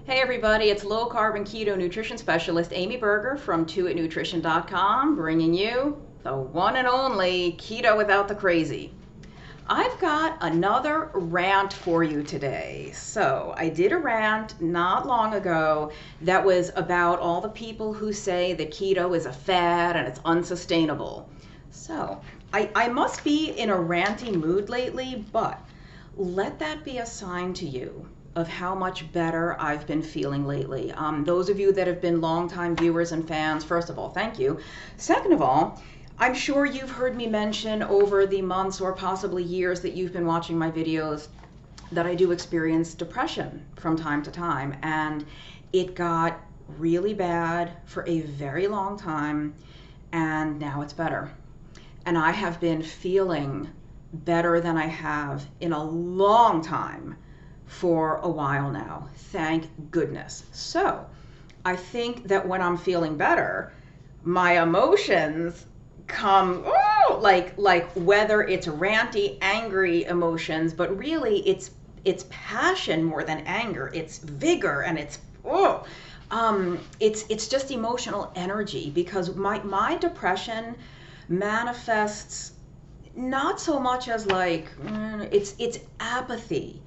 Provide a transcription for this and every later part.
Hey everybody, it's low carb and keto nutrition specialist Amy Berger from 2itnutrition.com bringing you the one and only Keto Without the Crazy. I've got another rant for you today. So I did a rant not long ago that was about all the people who say that keto is a fad and it's unsustainable. So I must be in a ranty mood lately, but let that be a sign to you of how much better I've been feeling lately. Those of you that have been longtime viewers and fans, first of all, thank you. Second of all, I'm sure you've heard me mention over the months or possibly years that you've been watching my videos that I do experience depression from time to time. And it got really bad for a very long time, and now it's better. And I have been feeling better than I have in a long time for a while now. Thank goodness. So I think that when I'm feeling better, my emotions come like whether it's ranty, angry emotions, but really it's passion more than anger. It's vigor and it's just emotional energy, because my depression manifests not so much as like it's apathy.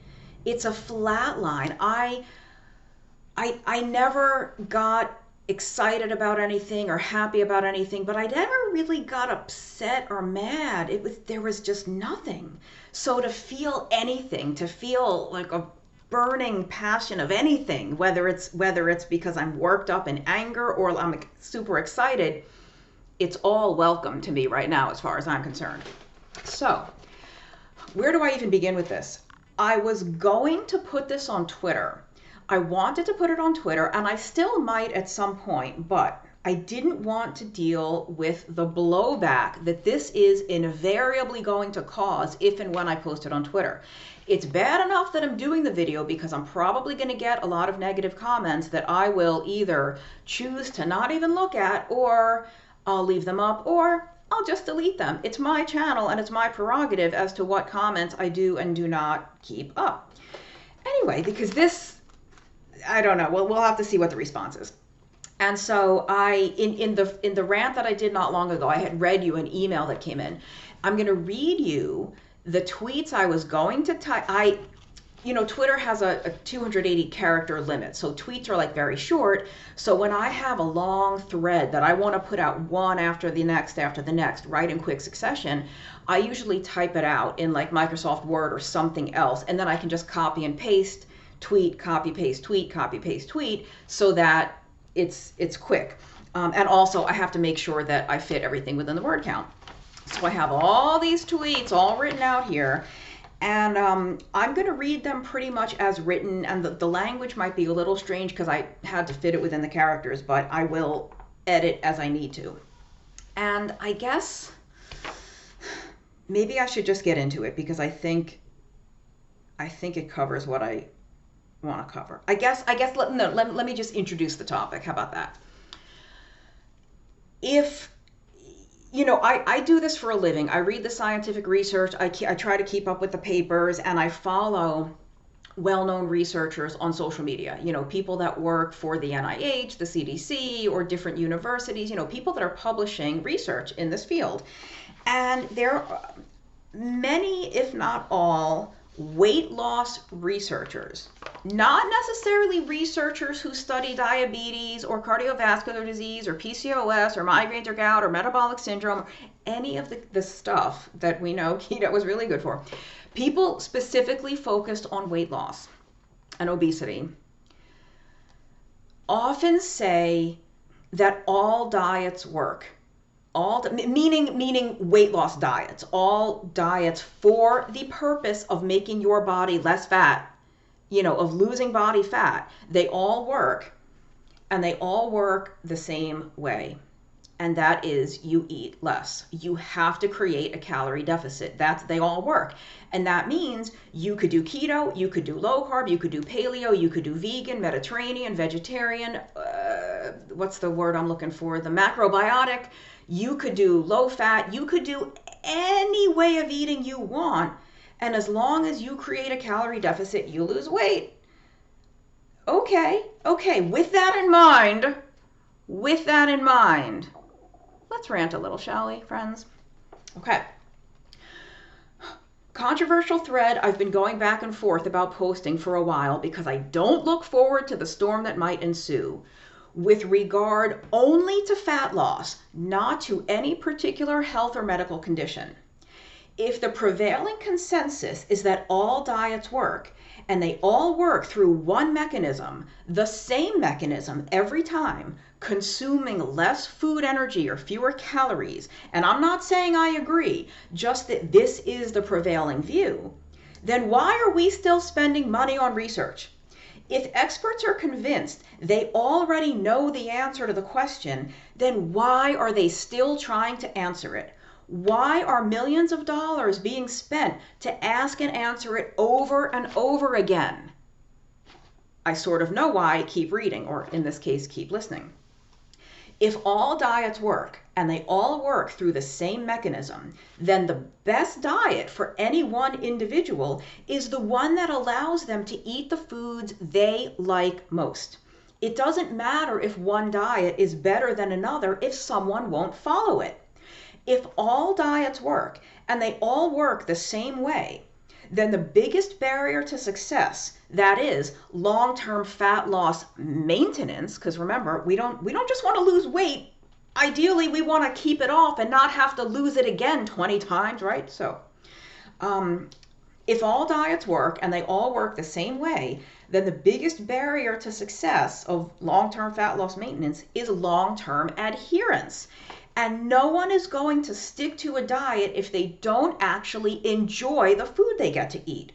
It's a flat line. I never got excited about anything or happy about anything, but I never really got upset or mad. There was just nothing. So to feel anything, to feel like a burning passion of anything, whether it's because I'm worked up in anger or I'm super excited, it's all welcome to me right now as far as I'm concerned. So, where do I even begin with this? I was going to put this on Twitter. I wanted to put it on Twitter, and I still might at some point, but I didn't want to deal with the blowback that this is invariably going to cause if and when I post it on Twitter. It's bad enough that I'm doing the video because I'm probably going to get a lot of negative comments that I will either choose to not even look at, or I'll leave them up, or I'll just delete them. It's my channel and it's my prerogative as to what comments I do and do not keep up. Anyway, because this, I don't know, we'll have to see what the response is. And so in the rant that I did not long ago, I had read you an email that came in. I'm going to read you the tweets I was going to type. Twitter has a 280 character limit, so tweets are like very short. So when I have a long thread that I want to put out one after the next, right in quick succession, I usually type it out in like Microsoft Word or something else, and then I can just copy and paste, tweet, copy, paste, tweet, copy, paste, tweet, so that it's quick. And also I have to make sure that I fit everything within the word count. So I have all these tweets all written out here. And I'm going to read them pretty much as written, and the language might be a little strange because I had to fit it within the characters, but I will edit as I need to. And I guess maybe I should just get into it, because I think it covers what I want to cover. I guess let me just introduce the topic. How about that? I do this for a living. I read the scientific research. I try to keep up with the papers, and I follow well-known researchers on social media. People that work for the NIH, the CDC, or different universities, people that are publishing research in this field. And there are many, if not all, weight loss researchers, not necessarily researchers who study diabetes or cardiovascular disease or PCOS or migraines or gout or metabolic syndrome, any of the stuff that we know keto was really good for. People specifically focused on weight loss and obesity often say that all diets work. Meaning weight loss diets, all diets for the purpose of making your body less fat, of losing body fat, they all work, and they all work the same way. And that is, you eat less. You have to create a calorie deficit. They all work. And that means you could do keto, you could do low carb, you could do paleo, you could do vegan, Mediterranean, vegetarian, what's the word I'm looking for? The macrobiotic. You could do low fat. You could do any way of eating you want. And as long as you create a calorie deficit, you lose weight. Okay, with that in mind, let's rant a little, shall we, friends? Okay. Controversial thread I've been going back and forth about posting for a while because I don't look forward to the storm that might ensue. With regard only to fat loss, not to any particular health or medical condition. If the prevailing consensus is that all diets work, and they all work through one mechanism, the same mechanism every time, consuming less food energy or fewer calories, and I'm not saying I agree, just that this is the prevailing view, then why are we still spending money on research? If experts are convinced they already know the answer to the question, then why are they still trying to answer it? Why are millions of dollars being spent to ask and answer it over and over again? I sort of know why. Keep reading, or in this case, keep listening. If all diets work, and they all work through the same mechanism, then the best diet for any one individual is the one that allows them to eat the foods they like most. It doesn't matter if one diet is better than another if someone won't follow it. If all diets work, and they all work the same way, then the biggest barrier to success, that is long-term fat loss maintenance, because remember, we don't just want to lose weight. Ideally, we want to keep it off and not have to lose it again 20 times, right? So if all diets work and they all work the same way, then the biggest barrier to success of long-term fat loss maintenance is long-term adherence. And no one is going to stick to a diet if they don't actually enjoy the food they get to eat.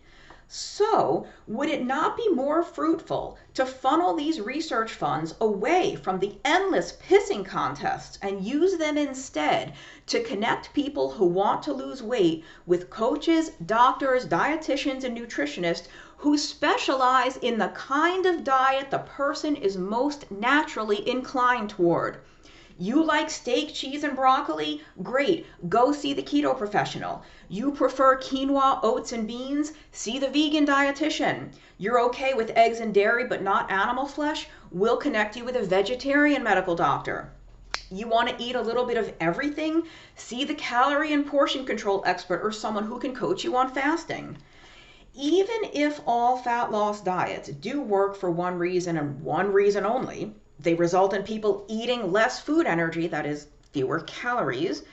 So, would it not be more fruitful to funnel these research funds away from the endless pissing contests and use them instead to connect people who want to lose weight with coaches, doctors, dietitians, and nutritionists who specialize in the kind of diet the person is most naturally inclined toward? You like steak, cheese, and broccoli? Great, go see the keto professional. You prefer quinoa, oats, and beans? See the vegan dietitian. You're okay with eggs and dairy but not animal flesh? We'll connect you with a vegetarian medical doctor. You want to eat a little bit of everything? See the calorie and portion control expert or someone who can coach you on fasting. Even if all fat loss diets do work for one reason and one reason only, they result in people eating less food energy, that is, fewer calories,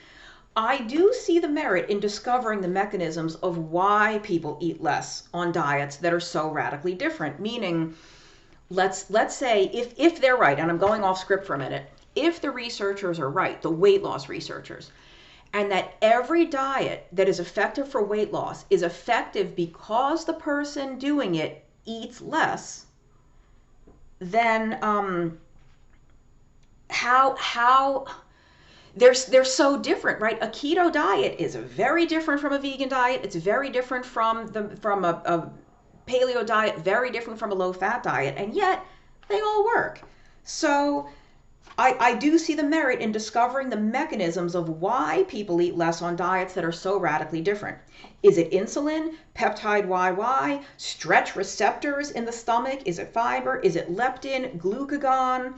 I do see the merit in discovering the mechanisms of why people eat less on diets that are so radically different. Meaning, let's say if they're right, and I'm going off script for a minute, if the researchers are right, the weight loss researchers, and that every diet that is effective for weight loss is effective because the person doing it eats less, then how they're so different, right? A keto diet is very different from a vegan diet. It's very different from a paleo diet, very different from a low-fat diet, and yet they all work. So I do see the merit in discovering the mechanisms of why people eat less on diets that are so radically different. Is it insulin, peptide YY, stretch receptors in the stomach? Is it fiber? Is it leptin, glucagon?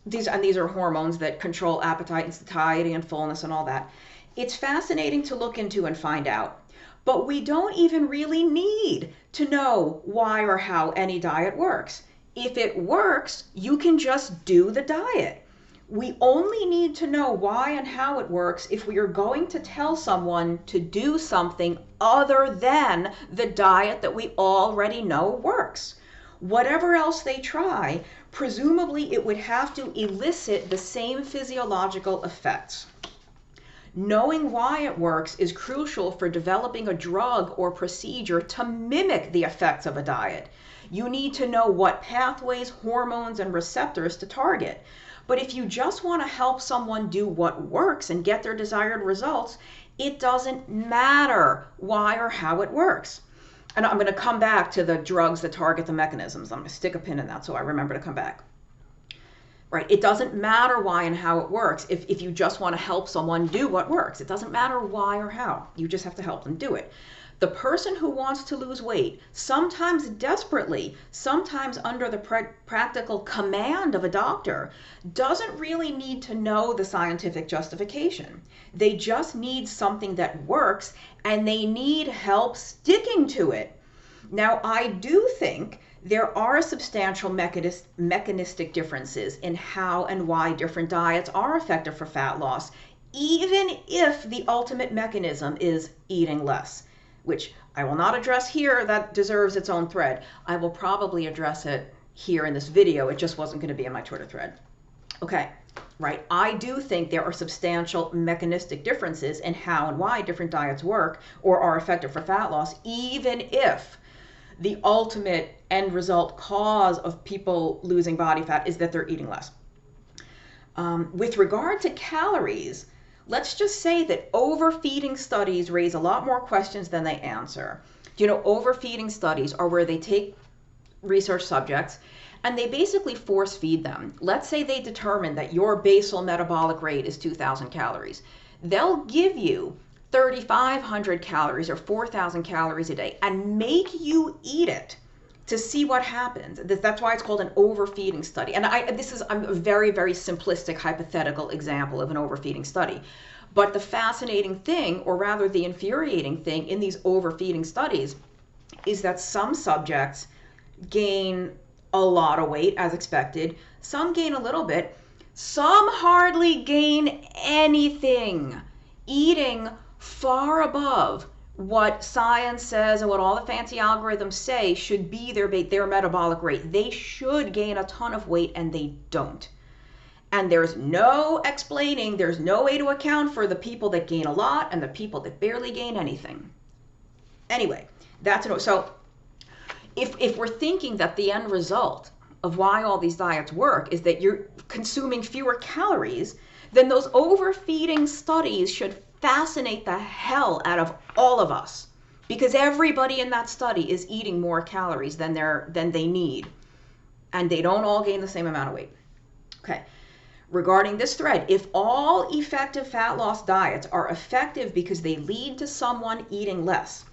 These are hormones that control appetite and satiety and fullness and all that. It's fascinating to look into and find out. But we don't even really need to know why or how any diet works. If it works, you can just do the diet. We only need to know why and how it works if we are going to tell someone to do something other than the diet that we already know works. Whatever else they try, presumably it would have to elicit the same physiological effects. Knowing why it works is crucial for developing a drug or procedure to mimic the effects of a diet. You need to know what pathways, hormones, and receptors to target. But if you just want to help someone do what works and get their desired results, it doesn't matter why or how it works. And I'm going to come back to the drugs that target the mechanisms. I'm going to stick a pin in that so I remember to come back. Right? It doesn't matter why and how it works if you just want to help someone do what works. It doesn't matter why or how. You just have to help them do it. The person who wants to lose weight, sometimes desperately, sometimes under the practical command of a doctor, doesn't really need to know the scientific justification. They just need something that works, and they need help sticking to it. Now, I do think there are substantial mechanistic differences in how and why different diets are effective for fat loss, even if the ultimate mechanism is eating less, which I will not address here. That deserves its own thread. I will probably address it here in this video. It just wasn't going to be in my Twitter thread. Okay, right. I do think there are substantial mechanistic differences in how and why different diets work or are effective for fat loss, even if the ultimate end result cause of people losing body fat is that they're eating less. With regard to calories, let's just say that overfeeding studies raise a lot more questions than they answer. You know, overfeeding studies are where they take research subjects and they basically force feed them. Let's say they determine that your basal metabolic rate is 2,000 calories. They'll give you 3,500 calories or 4,000 calories a day and make you eat it to see what happens. That's why it's called an overfeeding study. And I'm a very, very simplistic hypothetical example of an overfeeding study. But the fascinating thing, or rather the infuriating thing in these overfeeding studies, is that some subjects gain a lot of weight as expected. Some gain a little bit. Some hardly gain anything, eating far above what science says and what all the fancy algorithms say should be their metabolic rate. They should gain a ton of weight and they don't. And there's no explaining, there's no way to account for the people that gain a lot and the people that barely gain anything. Anyway, so if we're thinking that the end result of why all these diets work is that you're consuming fewer calories, then those overfeeding studies should fascinate the hell out of all of us, because everybody in that study is eating more calories than they need, and they don't all gain the same amount of weight. Okay, regarding this thread, if all effective fat loss diets are effective because they lead to someone eating less,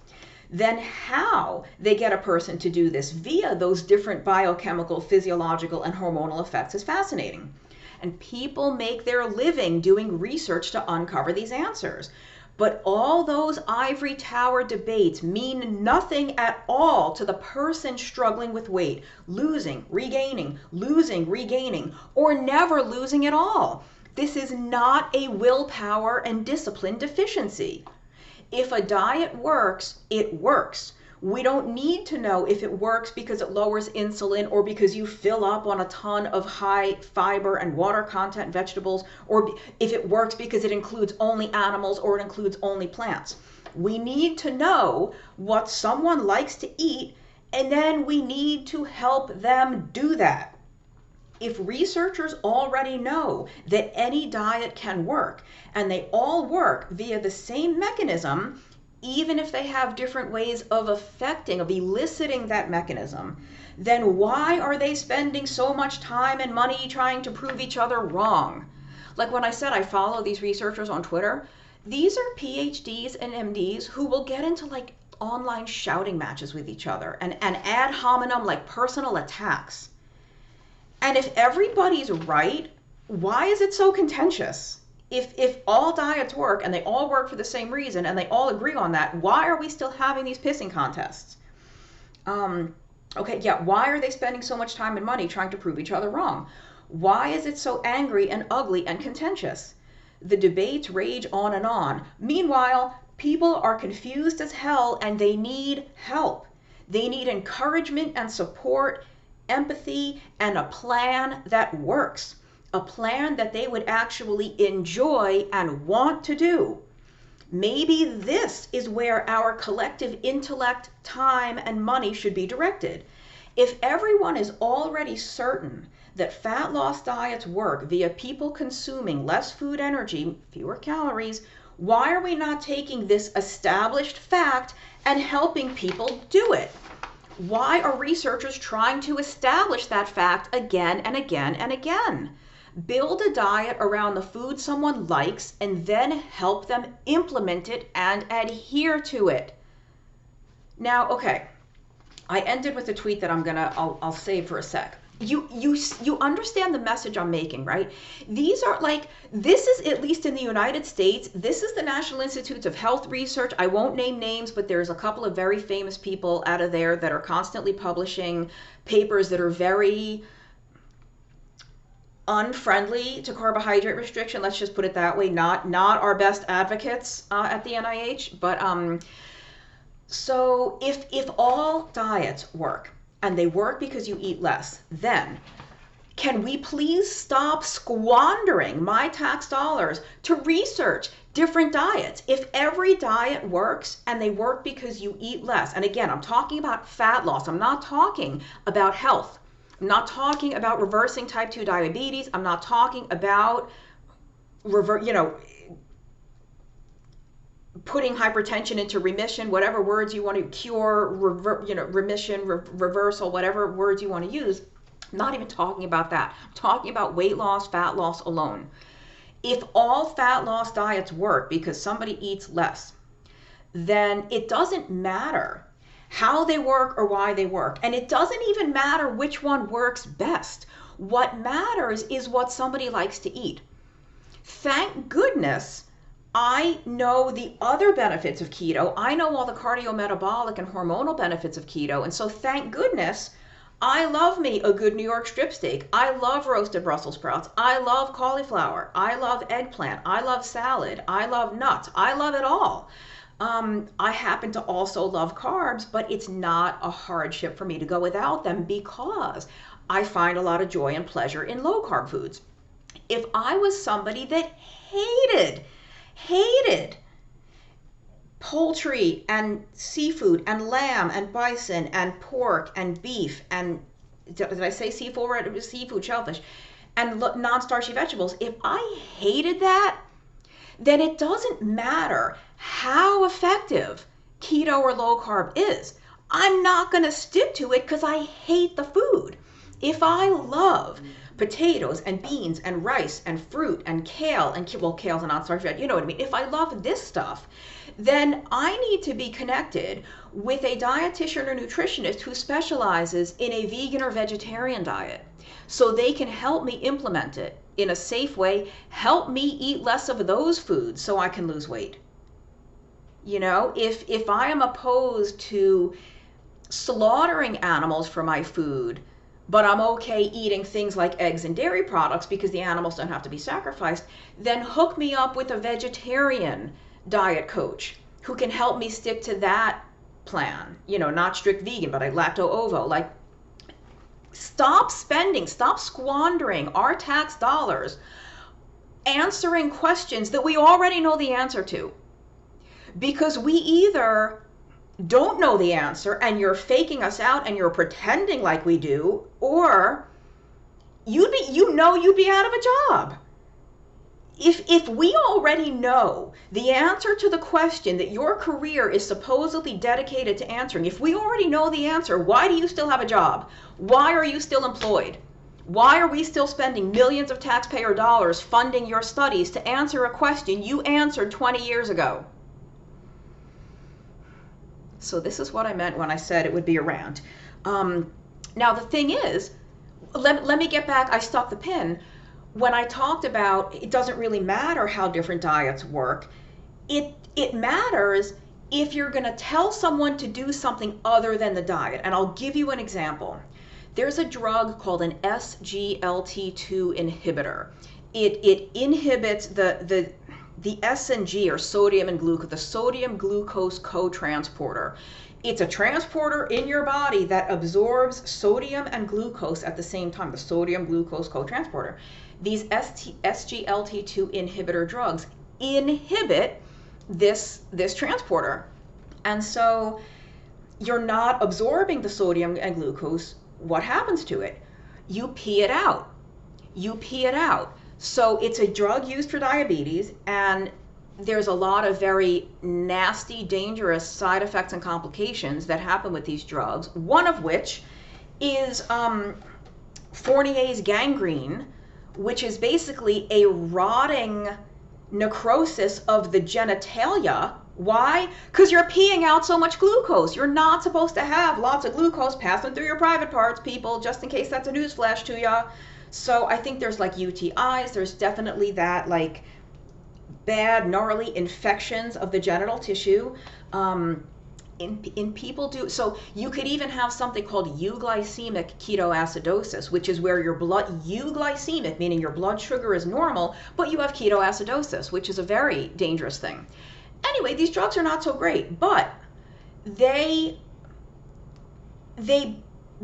then how they get a person to do this via those different biochemical, physiological, and hormonal effects is fascinating. And people make their living doing research to uncover these answers. But all those ivory tower debates mean nothing at all to the person struggling with weight, losing, regaining, or never losing at all. This is not a willpower and discipline deficiency. If a diet works, it works. We don't need to know if it works because it lowers insulin or because you fill up on a ton of high fiber and water content vegetables, or if it works because it includes only animals or it includes only plants. We need to know what someone likes to eat, and then we need to help them do that. If researchers already know that any diet can work, and they all work via the same mechanism, even if they have different ways of eliciting that mechanism, then why are they spending so much time and money trying to prove each other wrong? Like when I said I follow these researchers on Twitter, these are PhDs and MDs who will get into like online shouting matches with each other and ad hominem, like personal attacks. And if everybody's right, why is it so contentious? If all diets work and they all work for the same reason and they all agree on that, why are we still having these pissing contests? Why are they spending so much time and money trying to prove each other wrong? Why is it so angry and ugly and contentious? The debates rage on and on. Meanwhile, people are confused as hell and they need help. They need encouragement and support, empathy, and a plan that works. A plan that they would actually enjoy and want to do. Maybe this is where our collective intellect, time, and money should be directed. If everyone is already certain that fat loss diets work via people consuming less food energy, fewer calories, why are we not taking this established fact and helping people do it? Why are researchers trying to establish that fact again and again and again? Build a diet around the food someone likes and then help them implement it and adhere to it. Now, okay, I ended with a tweet that I'll save for a sec. You understand the message I'm making, right? These are like, this is, at least in the United States, this is the National Institutes of Health Research. I won't name names, but there's a couple of very famous people out of there that are constantly publishing papers that are very unfriendly to carbohydrate restriction. Let's just put it that way. Not our best advocates at the NIH, but so if all diets work, and they work because you eat less, then can we please stop squandering my tax dollars to research different diets? If every diet works and they work because you eat less, and again, I'm talking about fat loss, I'm not talking about health, I'm not talking about reversing type 2 diabetes, I'm not talking about putting hypertension into remission, whatever words you want to, cure, remission, reversal, whatever words you want to use. I'm not even talking about that. I'm talking about weight loss, fat loss alone. If all fat loss diets work because somebody eats less, then it doesn't matter how they work or why they work. And it doesn't even matter which one works best. What matters is what somebody likes to eat. Thank goodness I know the other benefits of keto. I know all the cardiometabolic and hormonal benefits of keto. And so thank goodness I love me a good New York strip steak. I love roasted Brussels sprouts. I love cauliflower. I love eggplant. I love salad. I love nuts. I love it all. I happen to also love carbs, but it's not a hardship for me to go without them because I find a lot of joy and pleasure in low carb foods. If I was somebody that hated poultry and seafood and lamb and bison and pork and beef and, did I say seafood? It was seafood, shellfish, and non-starchy vegetables. If I hated that, then it doesn't matter how effective keto or low carb is. I'm not going to stick to it because I hate the food. If I love potatoes and beans and rice and fruit and kale, and well, kale's a non-starchy veg, you know what I mean? If I love this stuff, then I need to be connected with a dietitian or nutritionist who specializes in a vegan or vegetarian diet so they can help me implement it in a safe way, help me eat less of those foods so I can lose weight. You know, if I am opposed to slaughtering animals for my food, but I'm okay eating things like eggs and dairy products because the animals don't have to be sacrificed, then hook me up with a vegetarian diet coach who can help me stick to that plan. You know, not strict vegan, but I lacto-ovo. Like, stop squandering our tax dollars answering questions that we already know the answer to. Because we either don't know the answer and you're faking us out and you're pretending like we do, or you'd be out of a job. If we already know the answer to the question that your career is supposedly dedicated to answering, if we already know the answer, why do you still have a job? Why are you still employed? Why are we still spending millions of taxpayer dollars funding your studies to answer a question you answered 20 years ago? So this is what I meant when I said it would be a rant. Now the thing is, let me get back, I stuck the pin. When I talked about it doesn't really matter how different diets work, it matters if you're gonna tell someone to do something other than the diet. And I'll give you an example. There's a drug called an SGLT2 inhibitor. It inhibits the S and G, or sodium and glucose, the sodium glucose co-transporter. It's a transporter in your body that absorbs sodium and glucose at the same time, the sodium glucose co-transporter. These SGLT2 inhibitor drugs inhibit this transporter. And so you're not absorbing the sodium and glucose. What happens to it? You pee it out. You pee it out. So it's a drug used for diabetes, and there's a lot of very nasty, dangerous side effects and complications that happen with these drugs, one of which is Fournier's gangrene, which is basically a rotting necrosis of the genitalia Why? Because you're peeing out so much glucose. You're not supposed to have lots of glucose passing through your private parts, people, just in case that's a newsflash to ya. So I think there's like UTIs, there's definitely that like bad, gnarly infections of the genital tissue. In people do, so you could even have something called euglycemic ketoacidosis, which is where your blood, euglycemic, meaning your blood sugar is normal, but you have ketoacidosis, which is a very dangerous thing. Anyway, these drugs are not so great, but they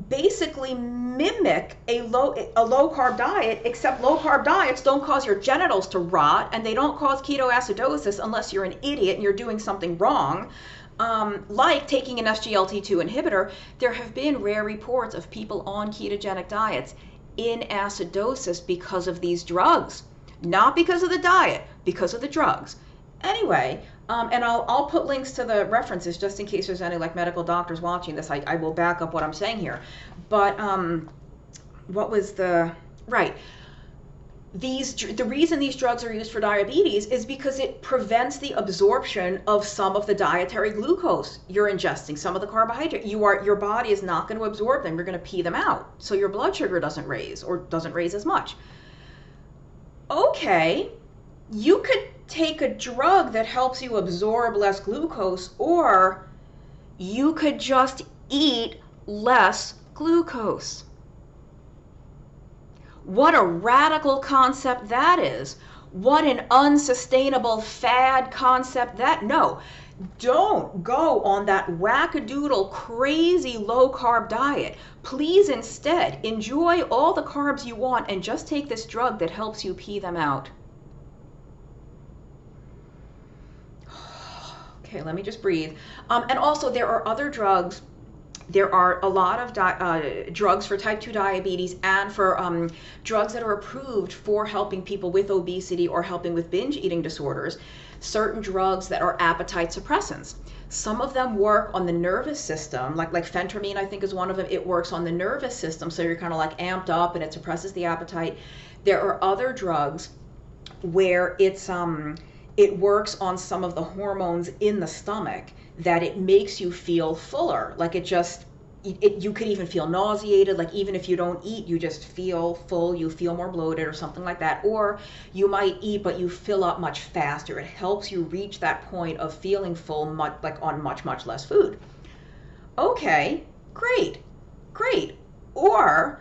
basically mimic a low carb diet, except low carb diets don't cause your genitals to rot, and they don't cause ketoacidosis unless you're an idiot and you're doing something wrong. Like taking an SGLT2 inhibitor, there have been rare reports of people on ketogenic diets in acidosis because of these drugs. Not because of the diet, because of the drugs. Anyway, and I'll put links to the references just in case there's any like medical doctors watching this. I will back up what I'm saying here. But what was the, right. The reason these drugs are used for diabetes is because it prevents the absorption of some of the dietary glucose you're ingesting, some of the carbohydrate. Your body is not going to absorb them. You're going to pee them out. So your blood sugar doesn't raise, or doesn't raise as much. Okay, you could take a drug that helps you absorb less glucose, or you could just eat less glucose. What a radical concept that is. What an unsustainable fad concept that. No, don't go on that wackadoodle crazy low carb diet. Please instead enjoy all the carbs you want and just take this drug that helps you pee them out. Okay, let me just breathe. And also there are other drugs. There are a lot of drugs for type 2 diabetes and for drugs that are approved for helping people with obesity or helping with binge eating disorders. Certain drugs that are appetite suppressants. Some of them work on the nervous system, like phentermine I think is one of them. It works on the nervous system, so you're kind of like amped up and it suppresses the appetite. There are other drugs where it works on some of the hormones in the stomach, that it makes you feel fuller. Like you could even feel nauseated, like even if you don't eat, you just feel full, you feel more bloated or something like that. Or you might eat, but you fill up much faster. It helps you reach that point of feeling full, like on much, much less food. Okay, great. Or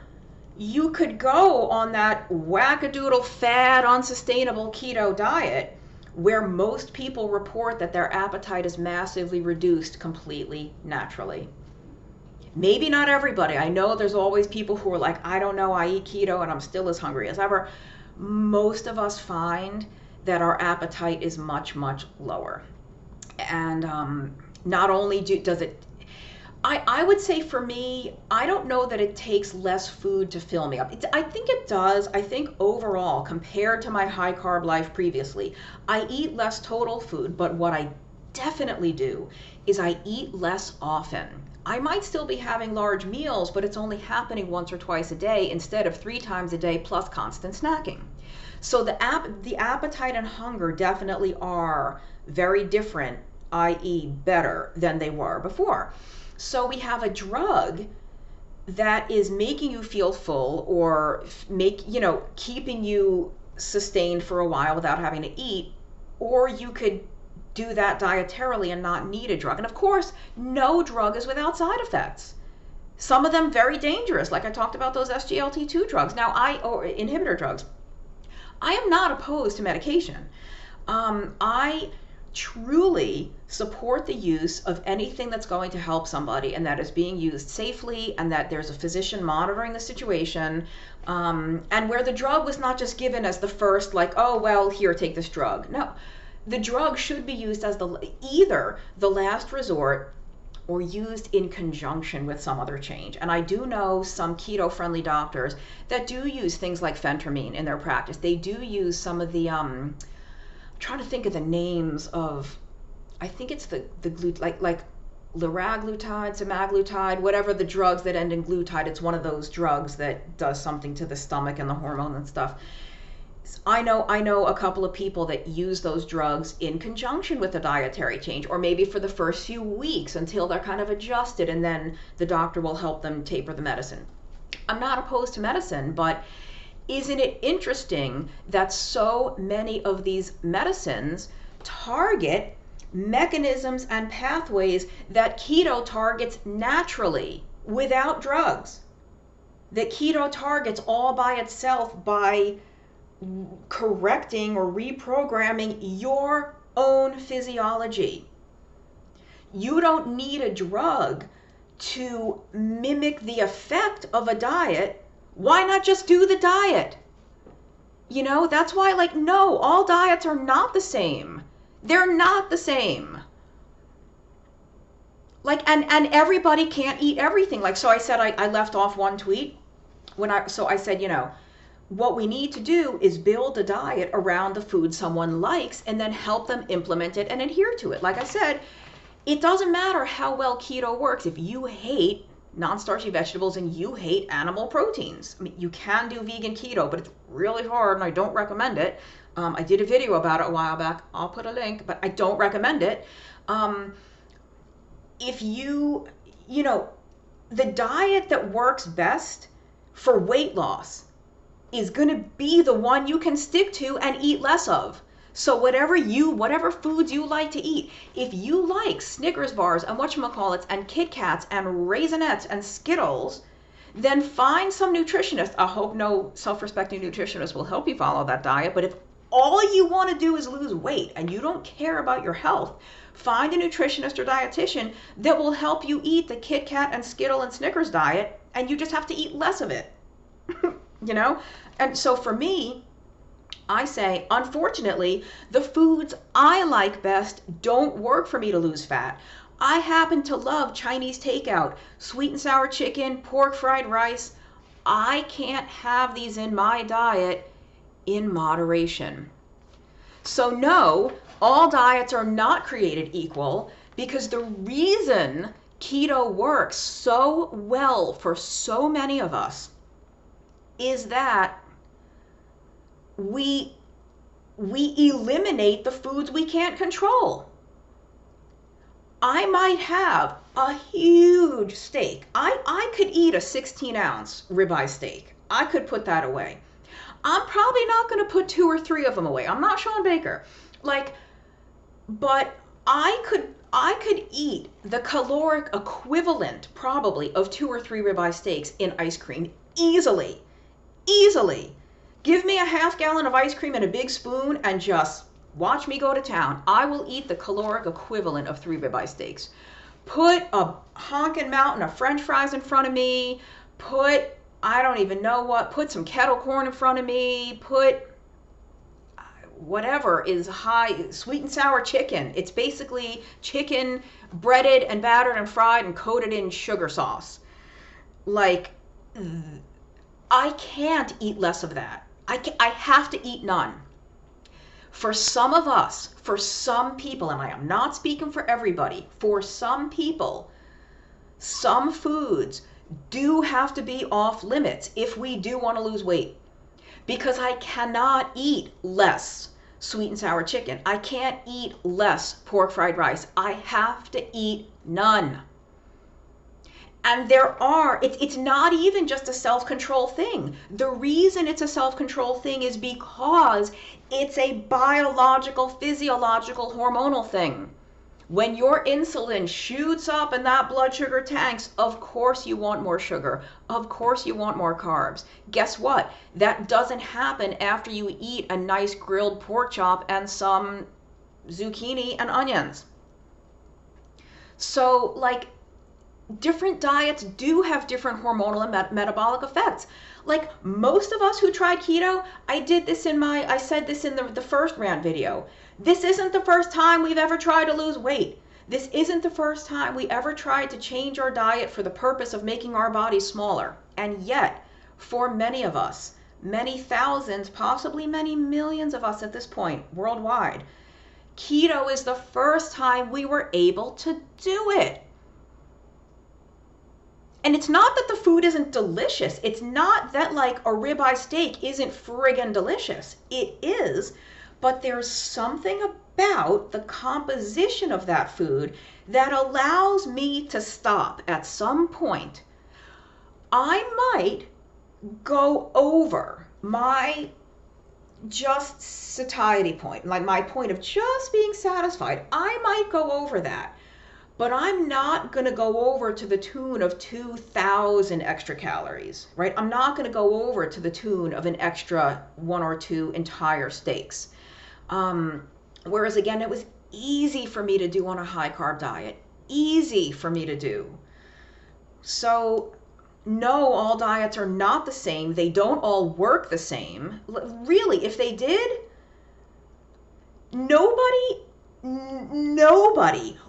you could go on that wackadoodle fad, unsustainable keto diet, where most people report that their appetite is massively reduced completely naturally. Maybe not everybody. I know there's always people who are like, I don't know, I eat keto and I'm still as hungry as ever. Most of us find that our appetite is much, much lower. And not only does it, I would say for me, I don't know that it takes less food to fill me up. I think it does. I think overall, compared to my high carb life previously, I eat less total food, but what I definitely do is I eat less often. I might still be having large meals, but it's only happening once or twice a day instead of 3 times a day plus constant snacking. So the appetite and hunger definitely are very different, i.e. better than they were before. So we have a drug that is making you feel full or keeping you sustained for a while without having to eat, or you could do that dietarily and not need a drug. And of course, no drug is without side effects. Some of them very dangerous, like I talked about those SGLT2 drugs. Now, or inhibitor drugs. I am not opposed to medication. I truly support the use of anything that's going to help somebody and that is being used safely and that there's a physician monitoring the situation, and where the drug was not just given as the first, like, oh, well, here, take this drug. No, the drug should be used as either the last resort or used in conjunction with some other change. And I do know some keto-friendly doctors that do use things like phentermine in their practice. They do use some of the trying to think of the names of, I think it's the like liraglutide, semaglutide, whatever the drugs that end in glutide. It's one of those drugs that does something to the stomach and the hormone and stuff. I know a couple of people that use those drugs in conjunction with a dietary change, or maybe for the first few weeks until they're kind of adjusted, and then the doctor will help them taper the medicine. I'm not opposed to medicine, but isn't it interesting that so many of these medicines target mechanisms and pathways that keto targets naturally without drugs? That keto targets all by itself by correcting or reprogramming your own physiology. You don't need a drug to mimic the effect of a diet. Why not just do the diet? You know, that's why, like, no, all diets are not the same. They're not the same. Like, and everybody can't eat everything. Like, so I said, I left off one tweet so I said, you know, what we need to do is build a diet around the food someone likes and then help them implement it and adhere to it. Like I said, it doesn't matter how well keto works if you hate non-starchy vegetables and you hate animal proteins. I mean, you can do vegan keto, but it's really hard and I don't recommend it. I did a video about it a while back. I'll put a link, but I don't recommend it. If you know, the diet that works best for weight loss is going to be the one you can stick to and eat less of. So whatever foods you like to eat, if you like Snickers bars and whatchamacallits and Kit Kats and Raisinets and Skittles, then find some nutritionist. I hope no self-respecting nutritionist will help you follow that diet. But if all you want to do is lose weight and you don't care about your health, find a nutritionist or dietitian that will help you eat the Kit Kat and Skittle and Snickers diet, and you just have to eat less of it. You know? And so for me, I say, unfortunately, the foods I like best don't work for me to lose fat. I happen to love Chinese takeout, sweet and sour chicken, pork fried rice. I can't have these in my diet in moderation. So no, all diets are not created equal, because the reason keto works so well for so many of us is that we eliminate the foods we can't control. I might have a huge steak. I could eat a 16-ounce ribeye steak. I could put that away. I'm probably not going to put 2 or 3 of them away. I'm not Sean Baker. But I could eat the caloric equivalent probably of 2 or 3 ribeye steaks in ice cream easily. Easily. Give me a half gallon of ice cream and a big spoon and just watch me go to town. I will eat the caloric equivalent of 3 ribeye steaks. Put a honking mountain of French fries in front of me. Put, I don't even know what, put some kettle corn in front of me. Put whatever is high, sweet and sour chicken. It's basically chicken breaded and battered and fried and coated in sugar sauce. Like, I can't eat less of that. I have to eat none. For some of us, for some people, and I am not speaking for everybody, for some people, some foods do have to be off limits if we do want to lose weight. Because I cannot eat less sweet and sour chicken. I can't eat less pork fried rice. I have to eat none. And it's not even just a self-control thing. The reason it's a self-control thing is because it's a biological, physiological, hormonal thing. When your insulin shoots up and that blood sugar tanks, of course you want more sugar. Of course you want more carbs. Guess what? That doesn't happen after you eat a nice grilled pork chop and some zucchini and onions. So, like, different diets do have different hormonal and metabolic effects. Like, most of us who tried keto, I said this in the first Rant video. This isn't the first time we've ever tried to lose weight. This isn't the first time we ever tried to change our diet for the purpose of making our bodies smaller. And yet, for many of us, many thousands, possibly many millions of us at this point worldwide, keto is the first time we were able to do it. And it's not that the food isn't delicious. It's not that like a ribeye steak isn't friggin' delicious. It is, but there's something about the composition of that food that allows me to stop at some point. I might go over my just satiety point, like my point of just being satisfied. I might go over that, but I'm not going to go over to the tune of 2,000 extra calories, right? I'm not going to go over to the tune of an extra 1 or 2 entire steaks. Whereas again, it was easy for me to do on a high carb diet, easy for me to do. So no, all diets are not the same. They don't all work the same. Really, if they did, nobody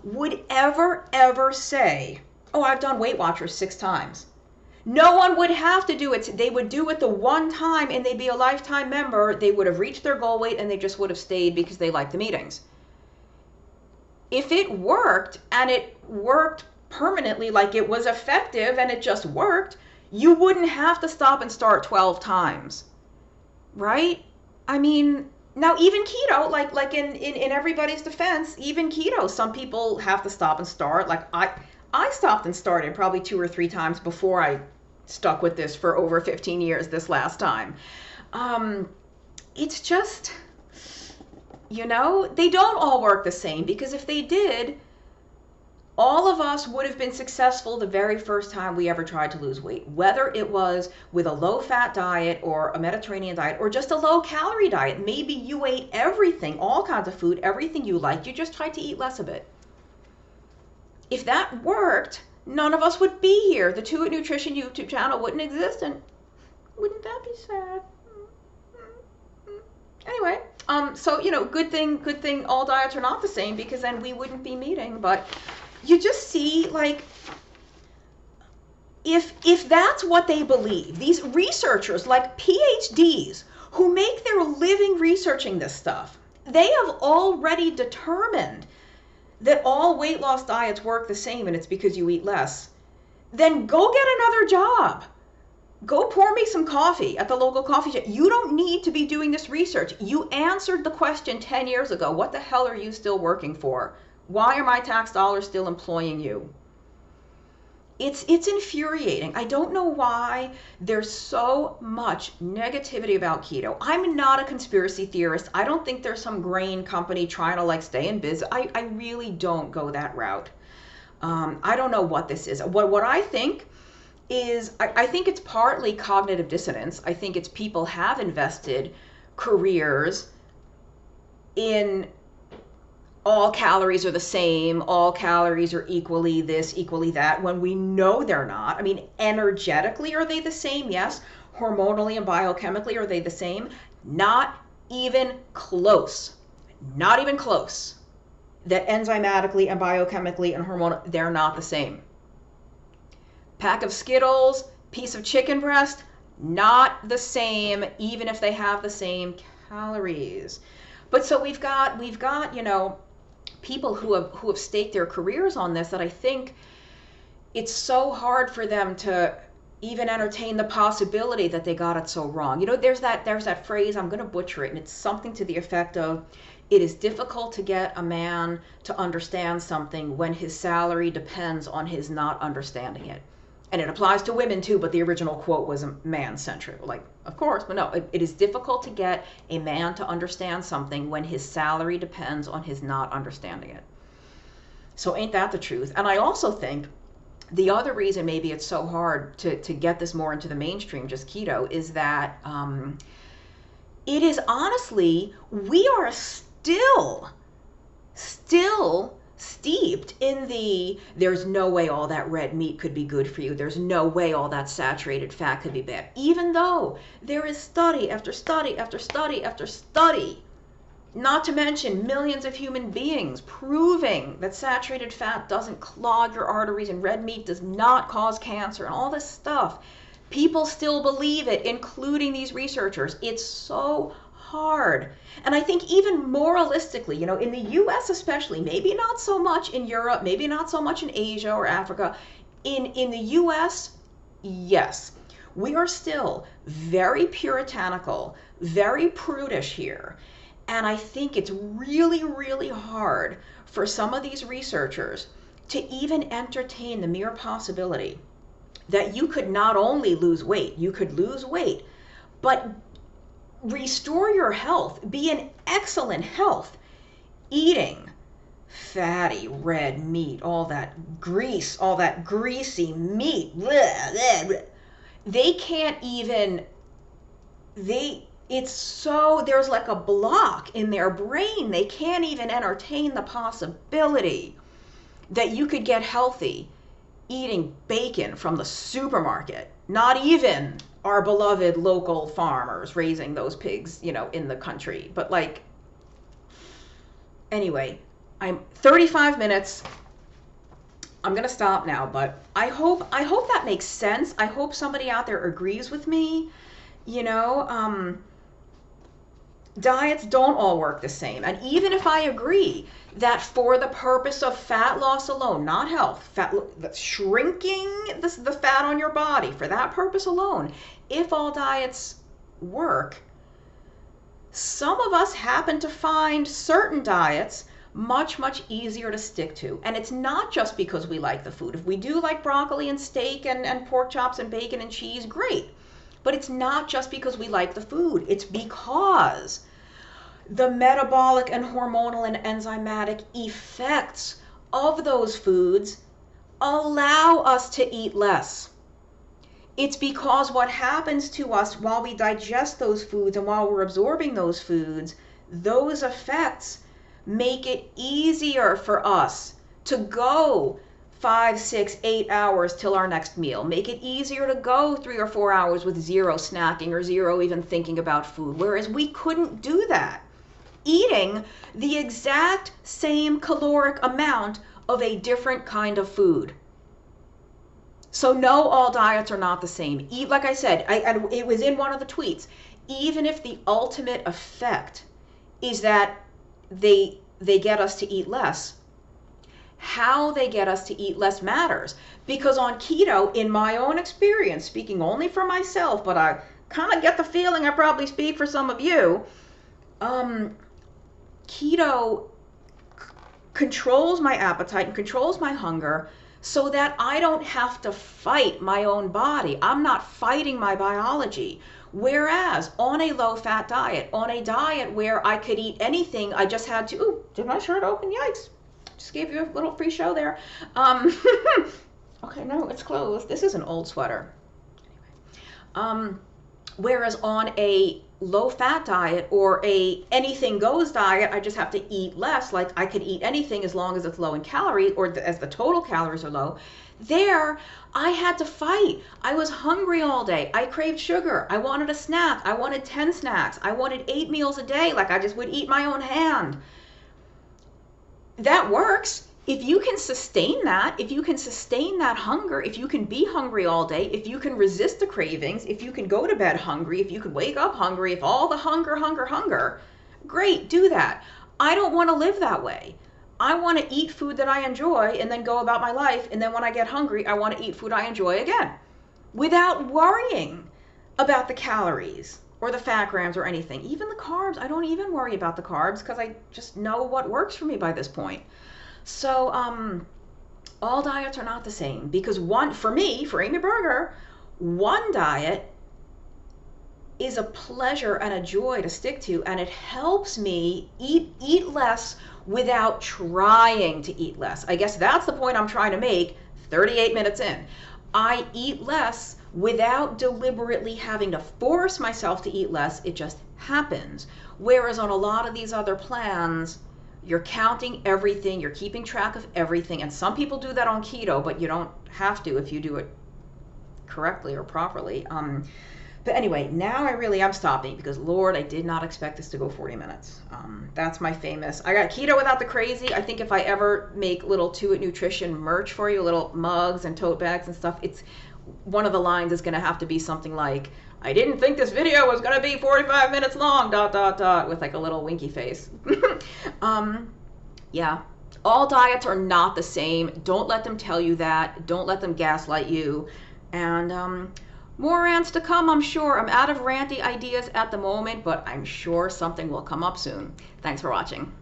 would ever say, oh, I've done Weight Watchers 6 times. No one would have to do it. They would do it the one time and they'd be a lifetime member. They would have reached their goal weight and they just would have stayed because they liked the meetings. If it worked and it worked permanently, like it was effective and it just worked, you wouldn't have to stop and start 12 times, right? I mean, now even keto, like in everybody's defense, even keto, some people have to stop and start. Like I stopped and started probably 2 or 3 times before I stuck with this for over 15 years this last time. It's just, you know, they don't all work the same, because if they did, all of us would have been successful the very first time we ever tried to lose weight, whether it was with a low-fat diet or a Mediterranean diet or just a low-calorie diet. Maybe you ate everything, all kinds of food, everything you liked. You just tried to eat less of it. If that worked, none of us would be here. The Two It Nutrition YouTube channel wouldn't exist, and wouldn't that be sad? Anyway, so, you know, good thing all diets are not the same, because then we wouldn't be meeting. But you just see, like, if that's what they believe, these researchers, like PhDs, who make their living researching this stuff, they have already determined that all weight loss diets work the same and it's because you eat less, then go get another job. Go pour me some coffee at the local coffee shop. You don't need to be doing this research. You answered the question 10 years ago. What the hell are you still working for? Why are my tax dollars still employing you? It's infuriating. I don't know why there's so much negativity about keto. I'm not a conspiracy theorist. I don't think there's some grain company trying to like stay in business. I really don't go that route. I don't know what this is. What I think is, I think it's partly cognitive dissonance. I think it's people have invested careers in all calories are the same, all calories are equally this, equally that, when we know they're not. I mean, energetically, are they the same? Yes. Hormonally and biochemically, are they the same? Not even close. Not even close. That enzymatically and biochemically and hormonally, they're not the same. Pack of Skittles, piece of chicken breast, not the same, even if they have the same calories. But so we've got, you know, people who have staked their careers on this, that I think it's so hard for them to even entertain the possibility that they got it so wrong. You know, there's that phrase, I'm going to butcher it, and it's something to the effect of, it is difficult to get a man to understand something when his salary depends on his not understanding it. And it applies to women too, but the original quote was man-centric. Like, of course, but no, it is difficult to get a man to understand something when his salary depends on his not understanding it. So ain't that the truth? And I also think the other reason maybe it's so hard to get this more into the mainstream, just keto, is that it is honestly, we are still steeped in the, there's no way all that red meat could be good for you. There's no way all that saturated fat could be bad. Even though there is study after study after study after study, not to mention millions of human beings proving that saturated fat doesn't clog your arteries and red meat does not cause cancer and all this stuff. People still believe it, including these researchers. It's so hard. And I think even moralistically, you know, in the US especially, maybe not so much in Europe, maybe not so much in Asia or Africa, In the US, yes, we are still very puritanical, very prudish here. And I think it's really, really hard for some of these researchers to even entertain the mere possibility that you could not only lose weight, you could lose weight, but restore your health, be in excellent health, eating fatty red meat, all that grease, all that greasy meat. Blah, blah, blah. They can't even, it's so, there's like a block in their brain. They can't even entertain the possibility that you could get healthy eating bacon from the supermarket. Not even our beloved local farmers raising those pigs, you know, in the country. But like, anyway, I'm 35 minutes. I'm going to stop now, but I hope that makes sense. I hope somebody out there agrees with me. You know, diets don't all work the same. And even if I agree that for the purpose of fat loss alone, not health, shrinking the fat on your body, for that purpose alone, if all diets work, some of us happen to find certain diets much, much easier to stick to. And it's not just because we like the food. If we do like broccoli and steak and pork chops and bacon and cheese, great. But it's not just because we like the food. It's because the metabolic and hormonal and enzymatic effects of those foods allow us to eat less. It's because what happens to us while we digest those foods and while we're absorbing those foods, those effects make it easier for us to go 5, 6, 8 hours till our next meal. Make it easier to go 3 or 4 hours with zero snacking or zero even thinking about food. Whereas we couldn't do that eating the exact same caloric amount of a different kind of food. So no, all diets are not the same. Eat, like I said, it was in one of the tweets, even if the ultimate effect is that they get us to eat less, how they get us to eat less matters. Because on keto, in my own experience, speaking only for myself, but I kind of get the feeling I probably speak for some of you, keto controls my appetite and controls my hunger so that I don't have to fight my own body. I'm not fighting my biology. Whereas on a low-fat diet, on a diet where I could eat anything, I just had to, ooh, did my shirt open? Yikes. Just gave you a little free show there. Okay, no, it's closed. This is an old sweater. Anyway. Whereas on a low-fat diet or a anything goes diet, I just have to eat less. Like I could eat anything as long as it's low in calories or as the total calories are low. There, I had to fight. I was hungry all day. I craved sugar. I wanted a snack. I wanted 10 snacks. I wanted 8 meals a day. Like I just would eat my own hand. That works. If you can sustain that, if you can sustain that hunger, if you can be hungry all day, if you can resist the cravings, if you can go to bed hungry, if you can wake up hungry, if all the hunger, great, do that. I don't want to live that way. I want to eat food that I enjoy and then go about my life. And then when I get hungry, I want to eat food I enjoy again without worrying about the calories or the fat grams or anything. Even the carbs, I don't even worry about the carbs because I just know what works for me by this point. So all diets are not the same because for me, for Amy Berger, one diet is a pleasure and a joy to stick to, and it helps me eat less without trying to eat less. I guess that's the point I'm trying to make 38 minutes in. I eat less without deliberately having to force myself to eat less. It just happens. Whereas on a lot of these other plans, you're counting everything, you're keeping track of everything, and some people do that on keto, but you don't have to if you do it correctly or properly. But anyway, now I'm stopping because Lord, I did not expect this to go 40 minutes. That's my famous, I got keto without the crazy. I think if I ever make little To It Nutrition merch for you, little mugs and tote bags and stuff, it's one of the lines is gonna have to be something like, I didn't think this video was gonna be 45 minutes long, ... with like a little winky face. Yeah, All diets are not the same. Don't let them tell you that. Don't let them gaslight you. And more rants to come, I'm sure. I'm out of ranty ideas at the moment, but I'm sure something will come up soon. Thanks for watching.